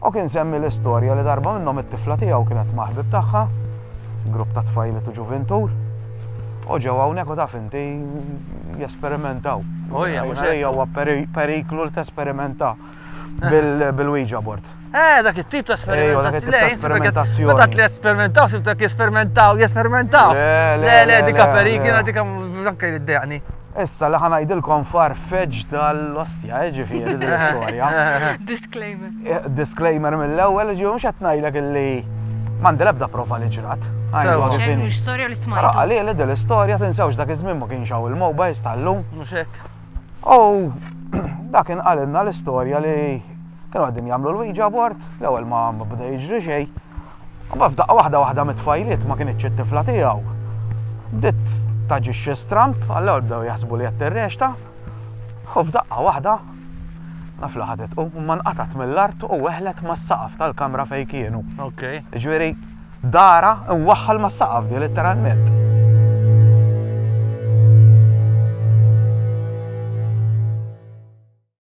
U kien semmi l-istorja li darba minnhom it-tifla tiegħu kienet maħbib tagħha, grupp ta' tfajlet u ġuventur. U ġew hawnhekk u taf inti jesperimentaw. Huwa periklu li tesperimenta bil-Ouija board. Dak it-tip ta' sperimentazzjoni. sperimentazzjoni. Meta li esperimentaw, sibtek jesperimentaw. Le, dika perikina, dika anke jiddejqni. Issa li ħanajdilkom farfeġ tal-ostja, ġifieri l-istorja. Disclaimer. Disclaimer mill-ewwel, ġew mhux qed ngħidlek illi m'għandi l-ebda prova li ġrat. Xejn mhux storja li smajtu. Għalli li dil-istorja tinsewx dak iż-żmien ma kienx hawn il-mobiles tal-lum. Mhux hekk. U dak inqalilna l-istorja li kienu għaddin jagħmlu l-Ouija board, l-ewwel ma bda jiġri xejn. U f'daqqa waħda mit-tfajliet ma kienitx it-tifla tiegħu. Bdiet taġixxi stramp, allura bdew jaħsbu li qed tirrexta. U f'daqqa waħda naf laħadet u ma nqatat mill-art u weħlet mas-saqaf tal-kamra fejn kienu. Okej. Ġifieri dara nwaħħal mas-saqaf di letteralment.